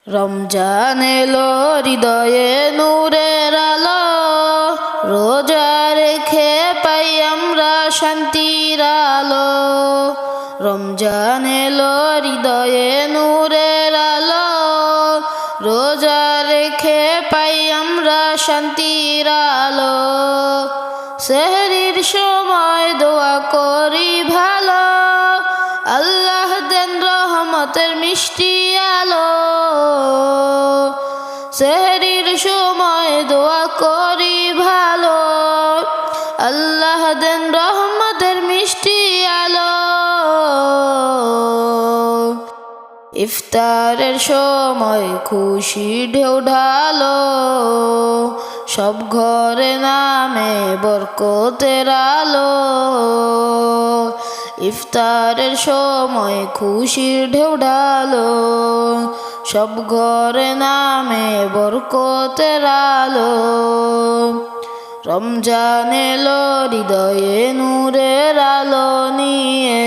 রমজান এলো হৃদয়ে নূরের আলো, রোজা রেখে পাই আমরা শান্তির আলো। রমজান এলো হৃদয়ে নূরের আলো, রোজা রেখে পাই আমরা শান্তির আলো। সেহরির সময় দোয়া করি ভালো, আল্লাহ দেন রহমতের মিষ্টি আলো। সেহরির সময় দোয়া করি ভালো, আল্লাহ দেন রহমতের মিষ্টি আলো। ইফতারের সময় খুশি ঢেউ ঢালো, সব ঘরে নামে বরকতের আলো। ইফতারের সময় খুশির ঢেউ ঢালো, সব ঘরে নামে বরকতের আলো। রমজান এলো হৃদয়ে নূরের আলো নিয়ে,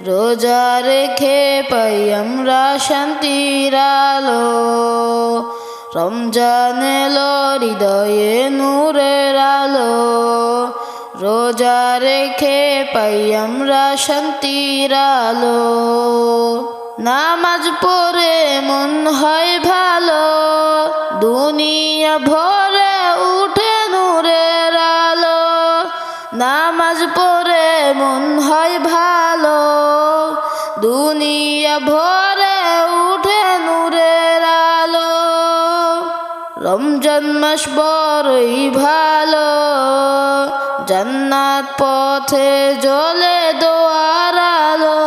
রোজা রেখে পাই আমরা শান্তির আলো। রমজান এলো হৃদয়ে নূরের আলো, রোজা রেখে পাই আমরা শান্তির আলো। নামাজ পড়ে মন হয় ভালো, দুনিয়া ভরে উঠে নূরের আলো। নামাজ পড়ে মন হয় ভালো, দুনিয়া ভরে উঠে নূরের আলো। রমজান মাস বড়ই ভালো, জান্নাত পথে জ্বলে দোয়ার আলো।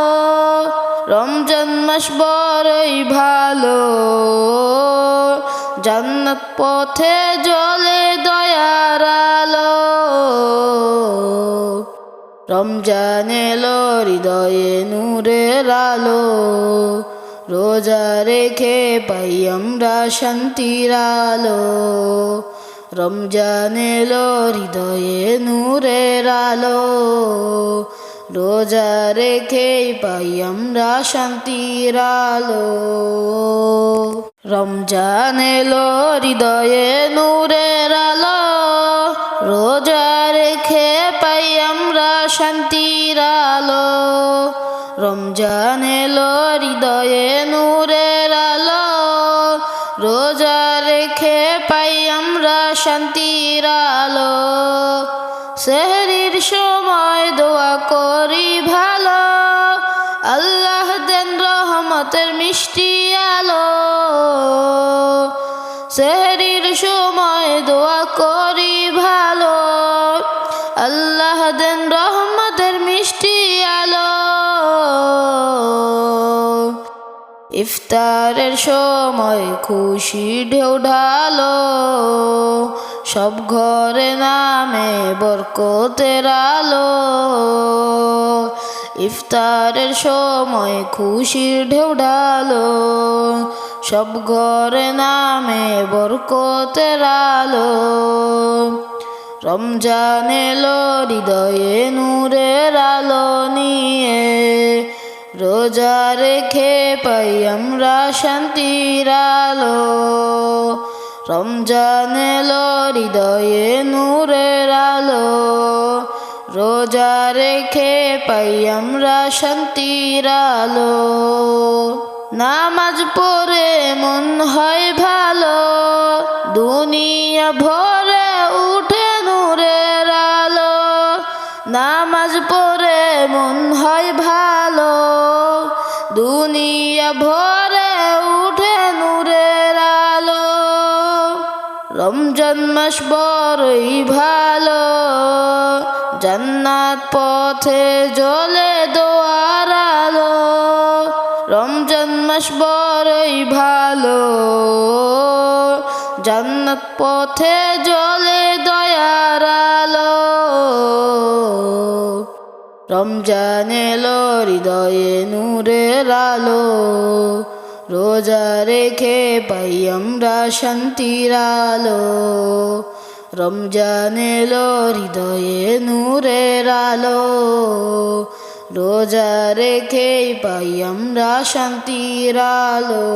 রমজান মাস বড়ই ভালো, জান্নাত পথে জ্বলে দয়ার আলো। রমজান এলো হৃদয়ে নূরের আলো, রোজা রেখে পাই আমরা শান্তির আলো। রমজান এলো হৃদয়ে নূরের আলো, রোজা রেখে পাই আমরা শান্তির আলো। রমজান এলো হৃদয়ে নূরের আলো, রোজা রেখে পাই আমরা শান্তির আলো। রমজান এলো হৃদয়ে নূরের আলো, রোজা রেখে পাই আমরা শান্তির আলো। সেহরির সময় দোয়া করি ভালো, আল্লাহ দেন রহমতের মিষ্টি আলো। সেহরির সময় দোয়া করি ভালো, আল্লাহ দেন রহমতের মিষ্টি আলো। ইফতারের সময় খুশি ঢেউ ঢালো, সব ঘরে নামে বরকতের আলো। ইফতারের সময় খুশির ঢেউ ঢালো, সব ঘরে নামে বরকতের আলো। রমজান এলো হৃদয়ে নূরের আলো নিয়ে, রোজা রেখে পাই আমরা শান্তির আলো। রমজান এলো হৃদয়ে নূরের আলো, রোজা রেখে পাই আমরা শান্তির আলো। নামাজ পড়ে মন হয় ভালো, দুনিয়া ভরে উঠে নূরের আলো। নামাজ পড়ে মন হয় ভালো, দুনিয়া ভরে উঠে নূরের আলো। রমজান মাস বড়ই ভালো, জান্নাত পথে জ্বলে দোয়ার আলো। রমজান মাস বড়ই ভালো, জান্নাত পথে জ্বলে দয়ার আলো। রমজান এলো হৃদয়ে নূরের আলো, রোজা রেখে পাই আমরা শান্তির আলো। রমজান এলো হৃদয়ে নূরের আলো, রোজা রেখে পাই আমরা শান্তির আলো।